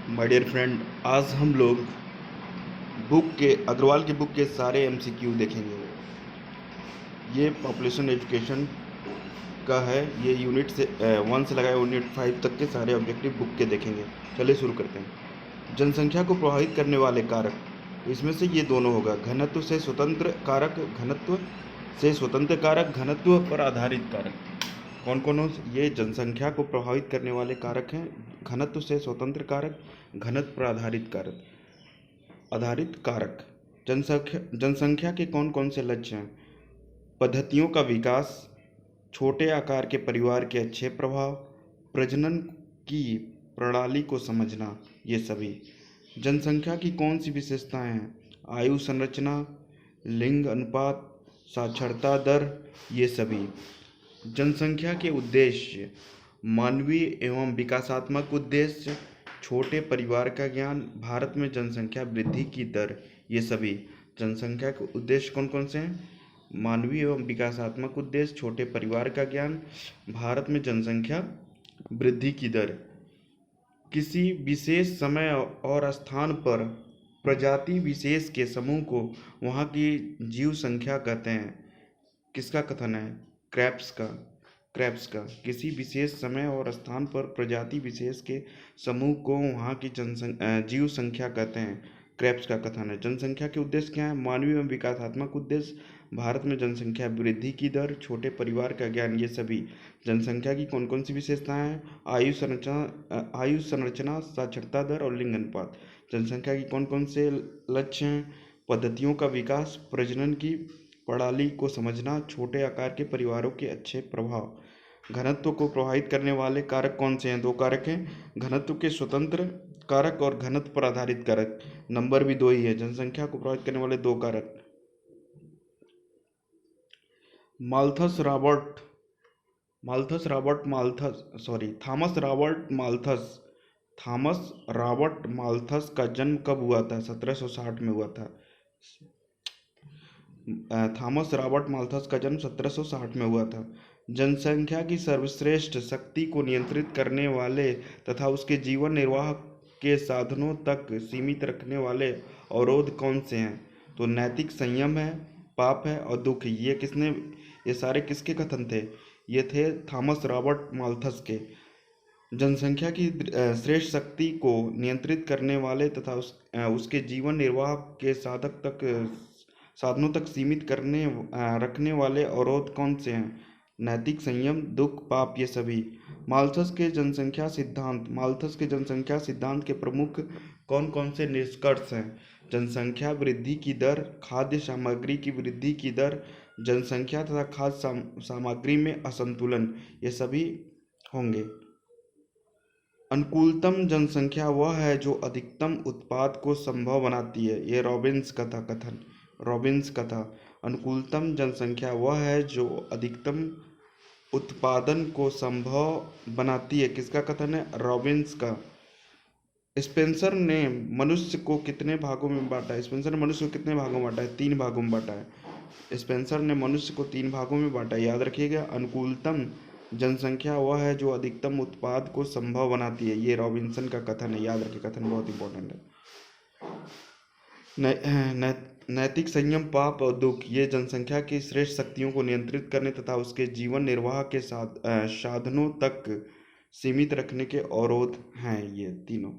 My dear friend, आज हम लोग बुक के अग्रवाल की बुक के सारे एमसीक्यू देखेंगे। ये पॉपुलेशन एजुकेशन का है। ये यूनिट से 1 से लगाए यूनिट 5 तक के सारे ऑब्जेक्टिव बुक के देखेंगे। चलिए शुरू करते हैं। जनसंख्या को प्रभावित करने वाले कारक, इसमें से ये दोनों होगा, घनत्व से स्वतंत्र कारक, घनत्व से स्वतंत्र कारक, घनत्व पर आधारित कारक। कौन कौन हो ये जनसंख्या को प्रभावित करने वाले कारक हैं? घनत्व से स्वतंत्र कारक, घनत्व पर आधारित कारक। जनसंख्या के कौन कौन से लक्ष्य हैं? पद्धतियों का विकास, छोटे आकार के परिवार के अच्छे प्रभाव, प्रजनन की प्रणाली को समझना, ये सभी। जनसंख्या की कौन सी विशेषताएं हैं? आयु संरचना, लिंग अनुपात, साक्षरता दर, ये सभी। जनसंख्या के उद्देश्य, मानवीय एवं विकासात्मक उद्देश्य, छोटे परिवार का ज्ञान, भारत में जनसंख्या वृद्धि की दर, ये सभी। जनसंख्या के उद्देश्य कौन कौन से हैं? मानवीय एवं विकासात्मक उद्देश्य, छोटे परिवार का ज्ञान, भारत में जनसंख्या वृद्धि की दर। किसी विशेष समय और स्थान पर प्रजाति विशेष के समूह को वहाँ की जीव संख्या कहते हैं। किसका कथन है? क्रैप्स का। किसी विशेष समय और स्थान पर प्रजाति विशेष के समूह को वहाँ की जीव संख्या कहते हैं। क्रैप्स का कथन है। जनसंख्या के उद्देश्य क्या है? मानवीय एवं विकासात्मक उद्देश्य, भारत में जनसंख्या वृद्धि की दर, छोटे परिवार का ज्ञान, ये सभी। जनसंख्या की कौन कौन सी विशेषताएं हैं? आयु संरचना, साक्षरता दर और लिंग अनुपात। जनसंख्या की कौन कौन से लक्ष्य हैं? पद्धतियों का विकास, प्रजनन की प्रणाली को समझना, छोटे आकार के परिवारों के अच्छे प्रभाव। घनत्व को प्रभावित करने वाले कारक कौन से हैं? 2 कारक हैं, घनत्व के स्वतंत्र कारक और घनत्व पर आधारित कारक। नंबर भी 2 ही है। जनसंख्या को प्रभावित करने वाले 2 कारक। थॉमस रॉबर्ट माल्थस का जन्म कब हुआ था? 1760 में हुआ था। थॉमस रॉबर्ट माल्थस का जन्म 1760 में हुआ था। जनसंख्या की सर्वश्रेष्ठ शक्ति को नियंत्रित करने वाले तथा उसके जीवन निर्वाह के साधनों तक सीमित रखने वाले अवरोध कौन से हैं? तो नैतिक संयम है, पाप है और दुख। ये सारे किसके कथन थे? ये थे थॉमस रॉबर्ट माल्थस के। जनसंख्या की श्रेष्ठ शक्ति को नियंत्रित करने वाले तथा उसके जीवन निर्वाह के साधनों तक सीमित रखने वाले अवरोध कौन से हैं? नैतिक संयम, दुख, पाप, ये सभी। माल्थस के जनसंख्या सिद्धांत के प्रमुख कौन कौन से निष्कर्ष हैं? जनसंख्या वृद्धि की दर, खाद्य सामग्री की वृद्धि की दर, जनसंख्या तथा खाद्य सामग्री में असंतुलन, ये सभी होंगे। अनुकूलतम जनसंख्या वह है जो अधिकतम उत्पाद को संभव बनाती है। ये रॉबिन्स का था। अनुकूलतम जनसंख्या वह है जो अधिकतम उत्पादन को संभव बनाती है। किसका कथन है? रॉबिन्स का। स्पेंसर ने मनुष्य को कितने भागों में बांटा है? 3 भागों में बांटा है। स्पेंसर ने मनुष्य को 3 भागों में बांटा, याद रखिएगा। अनुकूलतम जनसंख्या वह है जो अधिकतम उत्पाद को संभव बनाती है। ये रॉबिन्सन का कथन है, याद रखिए, कथन बहुत इंपॉर्टेंट है। नैतिक संयम, पाप और दुख, ये जनसंख्या की श्रेष्ठ शक्तियों को नियंत्रित करने तथा उसके जीवन निर्वाह के साधनों तक सीमित रखने के अवरोध हैं, ये तीनों।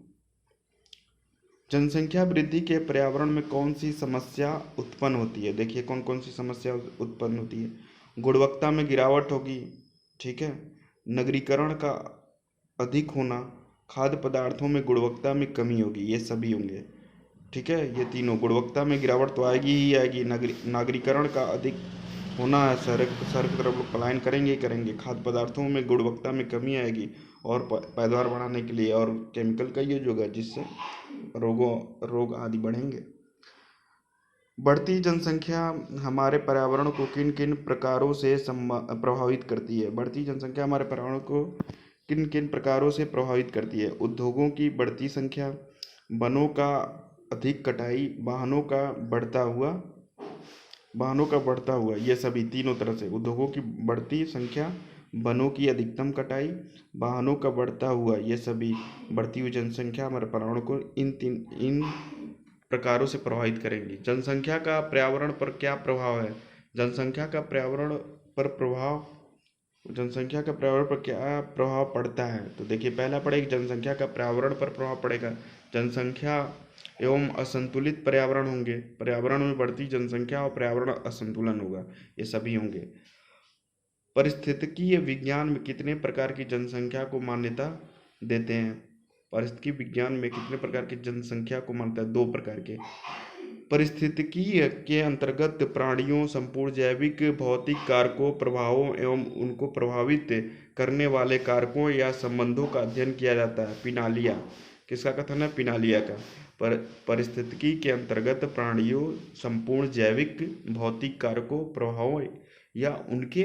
जनसंख्या वृद्धि के पर्यावरण में कौन सी समस्या उत्पन्न होती है? देखिए कौन कौन सी समस्या उत्पन्न होती है। गुणवत्ता में गिरावट होगी, ठीक है। नगरीकरण का अधिक होना, खाद्य पदार्थों में गुणवत्ता में कमी होगी, ये सभी होंगे, ठीक है। ये तीनों। गुणवत्ता में गिरावट तो आएगी ही आएगी। नागरीकरण का अधिक होना है, शहर की तरफ लोग पलायन करेंगे ही करेंगे। खाद्य पदार्थों में गुणवत्ता में कमी आएगी और पैदावार बढ़ाने के लिए और केमिकल का यूज होगा, जिससे रोग आदि बढ़ेंगे। बढ़ती जनसंख्या हमारे पर्यावरण को किन किन प्रकारों से प्रभावित करती है? बढ़ती जनसंख्या हमारे पर्यावरण को किन किन प्रकारों से प्रभावित करती है? उद्योगों की बढ़ती संख्या, वनों का अधिक कटाई, वाहनों का बढ़ता हुआ, ये सभी तीनों तरह से। उद्योगों की बढ़ती संख्या, वनों की अधिकतम कटाई, वाहनों का बढ़ता हुआ, ये सभी बढ़ती हुई जनसंख्या हमारे पर्यावरण को इन प्रकारों से प्रभावित करेंगी। जनसंख्या का पर्यावरण पर क्या प्रभाव है? जनसंख्या का पर्यावरण पर प्रभाव जनसंख्या का पर्यावरण पर क्या प्रभाव पड़ता है? तो देखिए, पहला पड़ेगा जनसंख्या का पर्यावरण पर प्रभाव पड़ेगा। जनसंख्या एवं असंतुलित पर्यावरण होंगे, पर्यावरण में बढ़ती जनसंख्या और पर्यावरण असंतुलन होगा, ये सभी होंगे। पारिस्थितिकीय विज्ञान में कितने प्रकार की जनसंख्या को मान्यता देते हैं? पारिस्थितिकी विज्ञान में कितने प्रकार की जनसंख्या को मानता है? 2 प्रकार के। पारिस्थितिकीय के अंतर्गत प्राणियों, संपूर्ण जैविक भौतिक कारकों, प्रभावों एवं उनको प्रभावित करने वाले कारकों या संबंधों का अध्ययन किया जाता है। पिनालिया, किसका कथन है? पिनालिया का। पारिस्थितिकी के अंतर्गत प्राणियों, संपूर्ण जैविक भौतिक कारकों, प्रभावों या उनके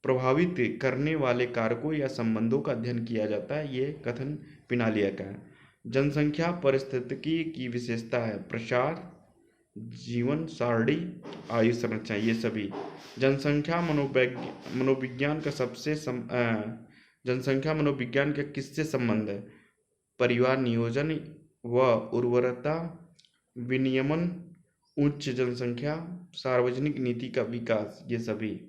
प्रभावित करने वाले कारकों या संबंधों का अध्ययन किया जाता है, ये कथन पिनालिया का है। जनसंख्या पारिस्थितिकी की विशेषता है। प्रसार, जीवन सारणी, आयु संरचना, ये सभी। जनसंख्या मनोविज्ञान का जनसंख्या मनोविज्ञान का किससे संबंध है? परिवार नियोजन व उर्वरता विनियमन, उच्च जनसंख्या, सार्वजनिक नीति का विकास, ये सभी।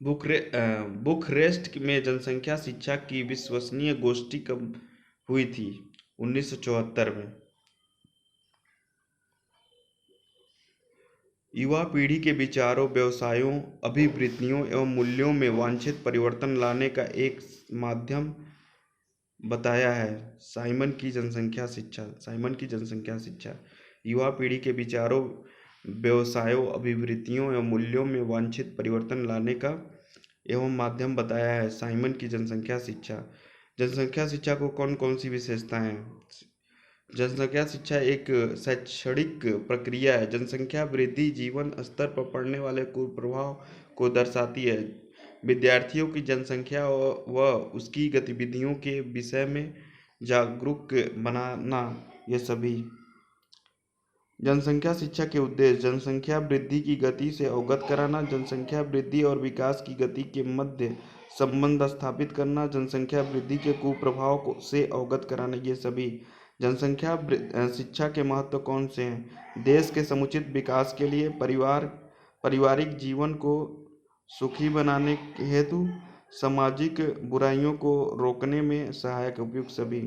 बुखरेस्ट में जनसंख्या शिक्षा की विश्वसनीय गोष्ठी कब हुई थी? 1974 में। युवा पीढ़ी के विचारों, व्यवसायों, अभिवृत्तियों एवं मूल्यों में वांछित परिवर्तन लाने का एक माध्यम बताया है साइमन की जनसंख्या शिक्षा। युवा पीढ़ी के विचारों, व्यवसायों, अभिवृत्तियों एवं मूल्यों में वांछित परिवर्तन लाने का एवं माध्यम बताया है साइमन की जनसंख्या शिक्षा। जनसंख्या शिक्षा को कौन कौन सी विशेषताएं हैं? जनसंख्या शिक्षा एक शैक्षणिक प्रक्रिया है। जनसंख्या वृद्धि जीवन स्तर पर पड़ने वाले कुप्रभाव को दर्शाती है। विद्यार्थियों की जनसंख्या व उसकी गतिविधियों के विषय में जागरूक बनाना, ये सभी। जनसंख्या शिक्षा के उद्देश्य: जनसंख्या वृद्धि की गति से अवगत कराना, जनसंख्या वृद्धि और विकास की गति के मध्य संबंध स्थापित करना, जनसंख्या वृद्धि के कुप्रभाव से अवगत कराना, ये सभी। जनसंख्या शिक्षा के महत्व कौन से हैं? देश के समुचित विकास के लिए, पारिवारिक जीवन को सुखी बनाने हेतु, सामाजिक बुराइयों को रोकने में सहायक, उपयुक्त सभी।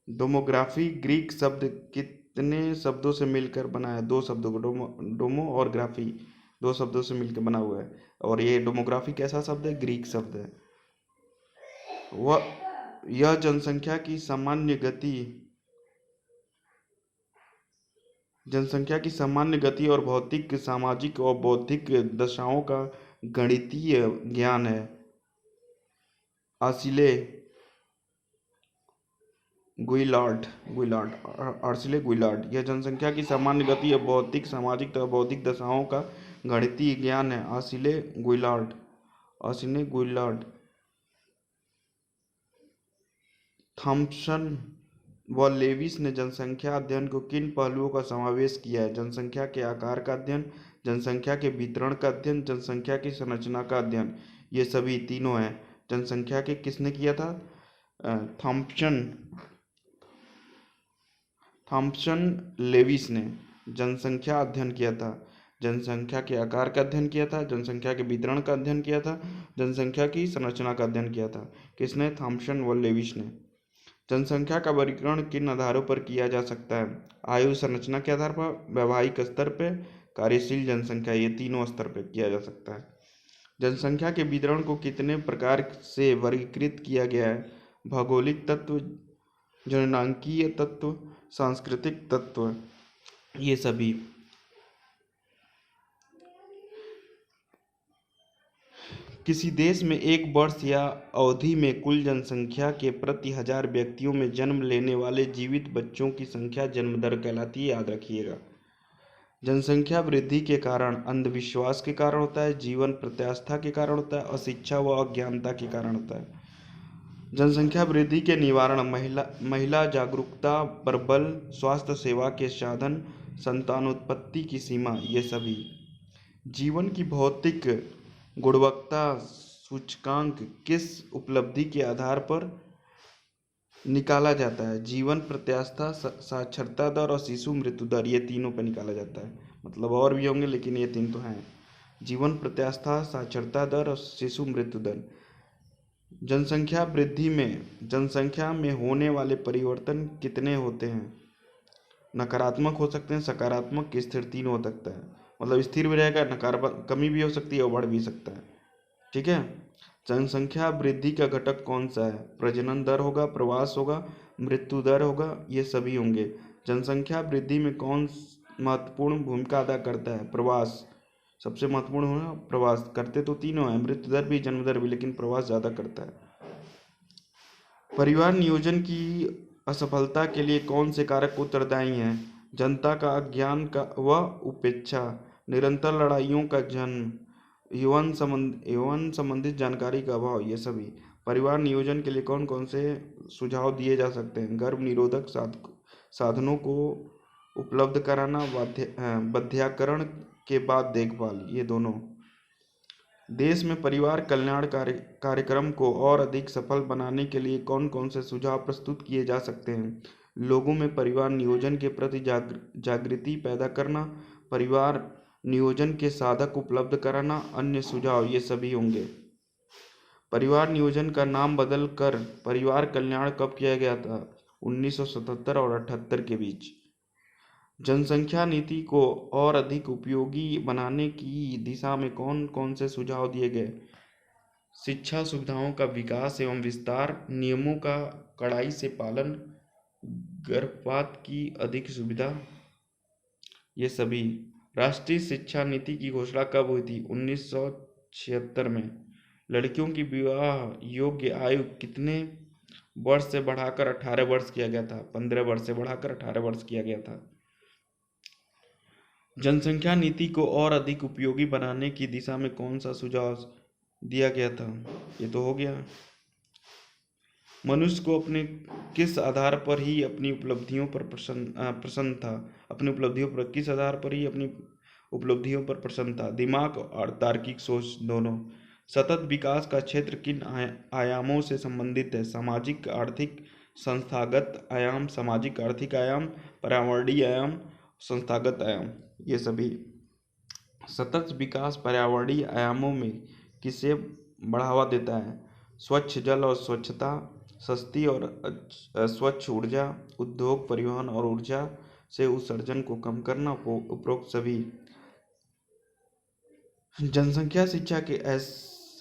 डेमोग्राफी ग्रीक शब्द कितने शब्दों से मिलकर बना है? 2 शब्दों को, डोमो और ग्राफी, 2 शब्दों से मिलकर बना हुआ है। और ये डेमोग्राफी कैसा शब्द है? ग्रीक शब्द है। यह जनसंख्या की सामान्य गति और भौतिक, सामाजिक और बौद्धिक दशाओं का गणितीय ज्ञान है। आर्सिले गुइलार्ड यह जनसंख्या की सामान्य गति और भौतिक, सामाजिक तथा बौद्धिक दशाओं का गणितीय ज्ञान है। आर्सिले गुइलार्ड। थॉम्पसन व लेविस ने जनसंख्या अध्ययन को किन पहलुओं का समावेश किया है? जनसंख्या के आकार का अध्ययन, जनसंख्या के वितरण का अध्ययन, जनसंख्या की संरचना का अध्ययन, ये सभी तीनों हैं। जनसंख्या के किसने किया था? थॉम्पसन लेविस ने जनसंख्या अध्ययन किया था। जनसंख्या के आकार का अध्ययन किया था, जनसंख्या के वितरण का अध्ययन किया था, जनसंख्या की संरचना का अध्ययन किया था। किसने? थॉम्पसन व लेविस ने। जनसंख्या का वर्गीकरण किन आधारों पर किया जा सकता है? आयु संरचना के आधार पर, वैवाहिक स्तर पर, कार्यशील जनसंख्या, ये तीनों स्तर पर किया जा सकता है। जनसंख्या के वितरण को कितने प्रकार से वर्गीकृत किया गया है? भौगोलिक तत्व, जननांकीय तत्व, सांस्कृतिक तत्व, ये सभी। किसी देश में एक वर्ष या अवधि में कुल जनसंख्या के प्रति 1000 व्यक्तियों में जन्म लेने वाले जीवित बच्चों की संख्या जन्म दर कहलाती है, याद रखिएगा। जनसंख्या वृद्धि के कारण अंधविश्वास के कारण होता है, जीवन प्रत्याशा के कारण होता है, अशिक्षा व अज्ञानता के कारण होता है। जनसंख्या वृद्धि के निवारण: महिला जागरूकता पर बल, स्वास्थ्य सेवा के साधन, संतानोत्पत्ति की सीमा, ये सभी। जीवन की भौतिक गुणवत्ता सूचकांक किस उपलब्धि के आधार पर निकाला जाता है? जीवन प्रत्याशा, साक्षरता दर और शिशु मृत्यु दर, ये तीनों पे निकाला जाता है। मतलब और भी होंगे लेकिन ये तीन तो हैं। जीवन प्रत्याशा, साक्षरता दर और शिशु मृत्यु दर। जनसंख्या में होने वाले परिवर्तन कितने होते हैं? नकारात्मक हो सकते हैं, सकारात्मक, स्थिर, तीन हो सकता है। मतलब स्थिर भी रहेगा, नकारात्मक कमी भी हो सकती है और बढ़ भी सकता है। ठीक है। जनसंख्या वृद्धि का घटक कौन सा है? प्रजनन दर होगा, प्रवास होगा, मृत्यु दर होगा, ये सभी होंगे। जनसंख्या वृद्धि में कौन महत्वपूर्ण भूमिका अदा करता है? प्रवास सबसे महत्वपूर्ण होगा। प्रवास करते तो तीनों हैं, मृत्यु दर भी, जन्म दर भी, लेकिन प्रवास ज़्यादा करता है। परिवार नियोजन की असफलता के लिए कौन से कारक उत्तरदायी हैं? जनता का अज्ञान का व उपेक्षा, निरंतर लड़ाइयों का जन्म, यौन संबंधित जानकारी का अभाव, ये सभी। परिवार नियोजन के लिए कौन कौन से सुझाव दिए जा सकते हैं? गर्भ निरोधक साधनों को उपलब्ध कराना, बाध्यकरण के बाद देखभाल, ये दोनों। देश में परिवार कल्याण कार्यक्रम को और अधिक सफल बनाने के लिए कौन कौन से सुझाव प्रस्तुत किए जा सकते हैं? लोगों में परिवार नियोजन के प्रति जागृति पैदा करना, परिवार नियोजन के साधक उपलब्ध कराना, अन्य सुझाव, ये सभी होंगे। परिवार नियोजन का नाम बदल कर परिवार कल्याण कब किया गया था? 1977 और 78 के बीच। जनसंख्या नीति को और अधिक उपयोगी बनाने की दिशा में कौन कौन से सुझाव दिए गए? शिक्षा सुविधाओं का विकास एवं विस्तार, नियमों का कड़ाई से पालन, गर्भपात की अधिक सुविधा, ये सभी। राष्ट्रीय शिक्षा नीति की घोषणा कब हुई थी? 1976 में। लड़कियों की विवाह योग्य आयु कितने वर्ष से बढ़ाकर 18 वर्ष किया गया था? 15 वर्ष से बढ़ाकर 18 वर्ष किया गया था। जनसंख्या नीति को और अधिक उपयोगी बनाने की दिशा में कौन सा सुझाव दिया गया था? ये तो हो गया। मनुष्य को अपने किस आधार पर ही अपनी उपलब्धियों पर प्रसन्न था? अपनी उपलब्धियों पर किस आधार पर ही अपनी उपलब्धियों पर प्रसन्न था? दिमाग और तार्किक सोच दोनों। सतत विकास का क्षेत्र किन आयामों से संबंधित है? सामाजिक, आर्थिक, संस्थागत आयाम, सामाजिक आर्थिक आयाम, पर्यावरणीय आयाम, संस्थागत आयाम, ये सभी। सतत विकास पर्यावरणीय आयामों में किसे बढ़ावा देता है? स्वच्छ जल और स्वच्छता, सस्ती और स्वच्छ ऊर्जा, उद्योग, परिवहन और ऊर्जा से उत्सर्जन को कम करना, उपरोक्त सभी। जनसंख्या शिक्षा के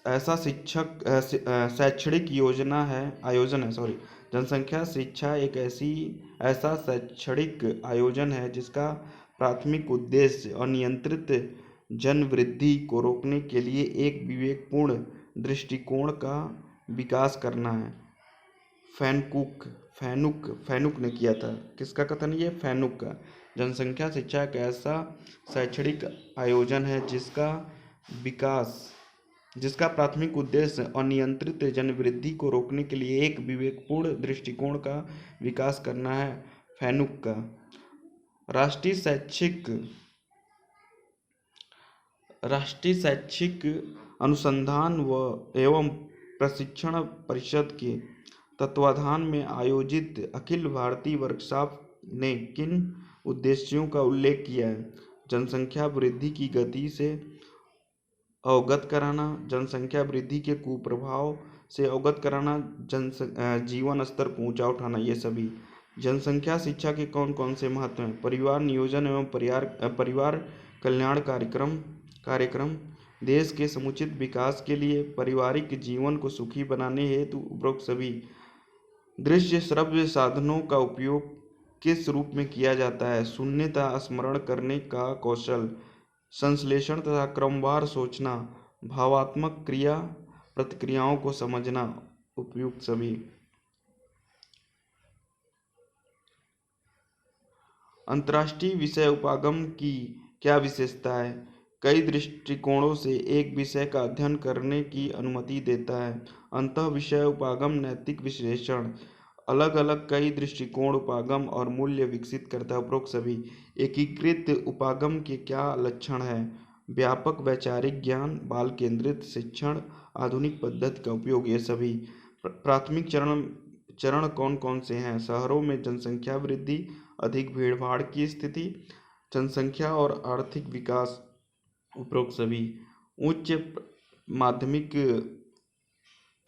ऐसा शैक्षणिक आयोजन है। जनसंख्या शिक्षा एक ऐसा शैक्षणिक आयोजन है जिसका प्राथमिक उद्देश्य अनियंत्रित जनवृद्धि को रोकने के लिए एक विवेकपूर्ण दृष्टिकोण का विकास करना है। फैनुक ने किया था। किसका कथन? ये फैनुक का। जनसंख्या शिक्षा एक ऐसा शैक्षणिक आयोजन है जिसका प्राथमिक उद्देश्य अनियंत्रित जनवृद्धि को रोकने के लिए एक विवेकपूर्ण दृष्टिकोण का विकास करना है। फैनुक का। राष्ट्रीय शैक्षिक अनुसंधान एवं प्रशिक्षण परिषद के तत्वाधान में आयोजित अखिल भारतीय वर्कशॉप ने किन उद्देश्यों का उल्लेख किया है? जनसंख्या वृद्धि की गति से अवगत कराना, जनसंख्या वृद्धि के कुप्रभाव से अवगत कराना, जीवन स्तर को ऊंचा उठाना, ये सभी। जनसंख्या शिक्षा के कौन कौन से महत्व हैं? परिवार नियोजन एवं परिवार कल्याण कार्यक्रम देश के समुचित विकास के लिए पारिवारिक जीवन को सुखी बनाने हेतु उपरोक्त सभी। दृश्य श्रव्य साधनों का उपयोग किस रूप में किया जाता है? सुनने तथा स्मरण करने का कौशल, संश्लेषण तथा क्रमवार सोचना, भावात्मक क्रिया प्रतिक्रियाओं को समझना, उपयुक्त सभी। अंतर्राष्ट्रीय विषय उपागम की क्या विशेषता है? कई दृष्टिकोणों से एक विषय का अध्ययन करने की अनुमति देता है। अंतः विषय उपागम नैतिक विश्लेषण, अलग अलग कई दृष्टिकोण उपागम और मूल्य विकसित करता है, उपरोक्त सभी। एकीकृत उपागम के क्या लक्षण हैं? व्यापक वैचारिक ज्ञान, बाल केंद्रित शिक्षण, आधुनिक पद्धति का उपयोग, ये सभी। प्राथमिक चरण चरण कौन कौन से हैं? शहरों में जनसंख्या वृद्धि, अधिक भीड़ भाड़ की स्थिति, जनसंख्या और आर्थिक विकास, उपरोक्त सभी। उच्च माध्यमिक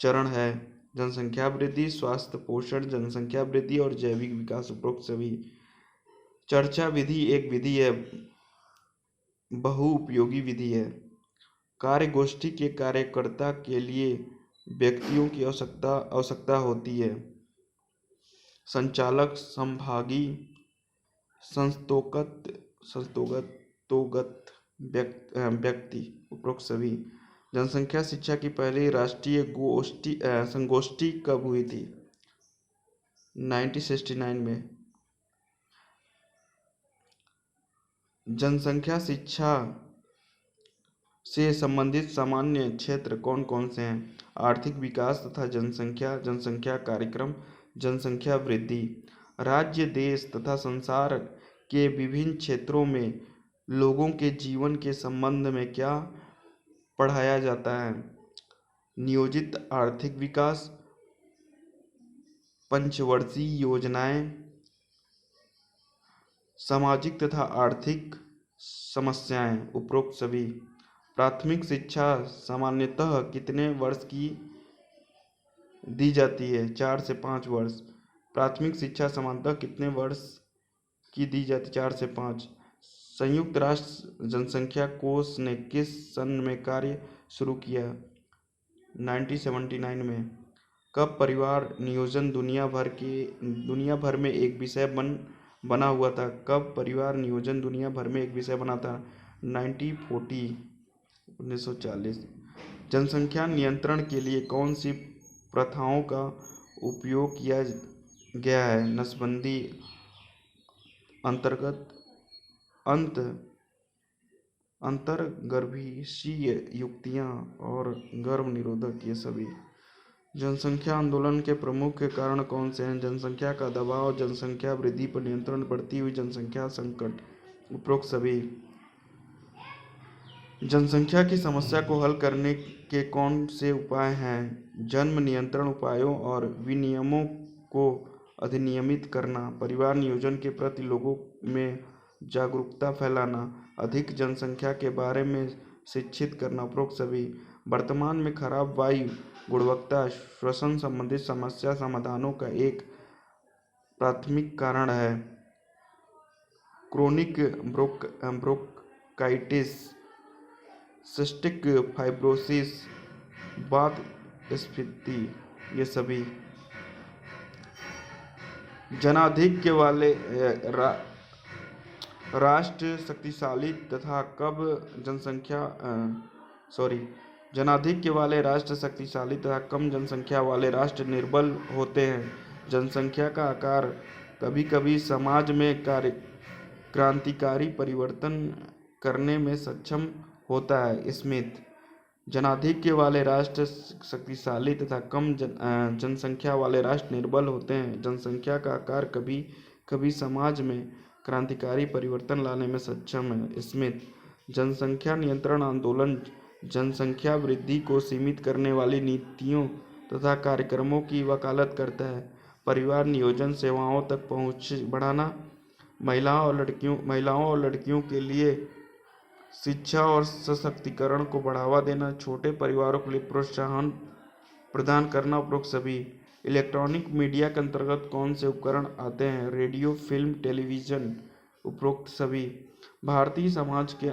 चरण है जनसंख्या वृद्धि, स्वास्थ्य पोषण, जनसंख्या वृद्धि और जैविक विकास, उपरोक्त सभी। चर्चा विधि एक विधि है, बहु उपयोगी विधि है। कार्यगोष्ठी के कार्यकर्ता के लिए व्यक्तियों की आवश्यकता होती है। संचालक, संभागी, संस्थागत व्यक्ति, उपरोक्त सभी। जनसंख्या शिक्षा की पहली राष्ट्रीय संगोष्ठी कब हुई थी? 1969 में। जनसंख्या शिक्षा से संबंधित सामान्य क्षेत्र कौन कौन से हैं? आर्थिक विकास तथा जनसंख्या, जनसंख्या कार्यक्रम, जनसंख्या वृद्धि। राज्य, देश तथा संसार के विभिन्न क्षेत्रों में लोगों के जीवन के संबंध में क्या पढ़ाया जाता है? नियोजित आर्थिक विकास, पंचवर्षीय योजनाएं, सामाजिक तथा आर्थिक समस्याएं, उपरोक्त सभी। प्राथमिक शिक्षा सामान्यतः कितने वर्ष की दी जाती है? 4 से 5 वर्ष। प्राथमिक शिक्षा सामान्यतः कितने वर्ष की दी जाती? 4 से 5। संयुक्त राष्ट्र जनसंख्या कोष ने किस सन में कार्य शुरू किया? 1979 में। कब परिवार नियोजन दुनिया भर में एक विषय बना हुआ था? कब परिवार नियोजन दुनिया भर में एक विषय बना था? 1940। जनसंख्या नियंत्रण के लिए कौन सी प्रथाओं का उपयोग किया गया है? नसबंदी, अंतर्गर्भाशयी युक्तियां और गर्भ निरोधक, ये सभी। जनसंख्या आंदोलन के प्रमुख कारण कौन से हैं? जनसंख्या का दबाव, जनसंख्या वृद्धि पर नियंत्रण, बढ़ती हुई जनसंख्या संकट, उपरोक्त सभी। जनसंख्या की समस्या को हल करने के कौन से उपाय हैं? जन्म नियंत्रण उपायों और विनियमों को अधिनियमित करना, परिवार नियोजन के प्रति लोगों में जागरूकता फैलाना, अधिक जनसंख्या के बारे में शिक्षित करना, उपरोक्त सभी। वर्तमान में खराब वायु गुणवत्ता श्वसन संबंधित समस्या समाधानों का एक प्राथमिक कारण है। क्रोनिक ब्रोंकाइटिस, सिस्टिक फाइब्रोसिस, वातस्फीति, ये सभी। जनाधिक्य वाले राष्ट्र शक्तिशाली तथा कम जनसंख्या वाले राष्ट्र निर्बल होते हैं। जनसंख्या का आकार कभी कभी समाज में क्रांतिकारी परिवर्तन करने में सक्षम होता है। स्मिथ। जनाधिक्य वाले राष्ट्र शक्तिशाली तथा कम जनसंख्या वाले राष्ट्र निर्बल होते हैं। जनसंख्या का आकार कभी कभी समाज में क्रांतिकारी परिवर्तन लाने में सक्षम है। स्मिथ। जनसंख्या नियंत्रण आंदोलन जनसंख्या वृद्धि को सीमित करने वाली नीतियों तथा कार्यक्रमों की वकालत करता है। परिवार नियोजन सेवाओं तक पहुंच बढ़ाना, महिलाओं और लड़कियों के लिए शिक्षा और सशक्तिकरण को बढ़ावा देना, छोटे परिवारों के लिए प्रोत्साहन प्रदान करना, उपरोक्त सभी। इलेक्ट्रॉनिक मीडिया के अंतर्गत कौन से उपकरण आते हैं? रेडियो, फिल्म, टेलीविजन, उपरोक्त सभी। भारतीय समाज के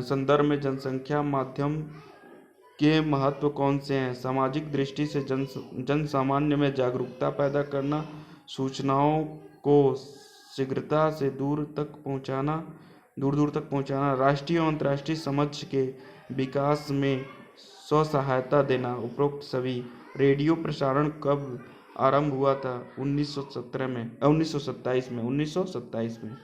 संदर्भ में जनसंख्या माध्यम के महत्व कौन से हैं? सामाजिक दृष्टि से जन सामान्य में जागरूकता पैदा करना, सूचनाओं को शीघ्रता से दूर दूर तक पहुंचाना, राष्ट्रीय और अंतर्राष्ट्रीय समझ के विकास में स्वसहायता देना, उपरोक्त सभी। रेडियो प्रसारण कब आरंभ हुआ था? 1927 में।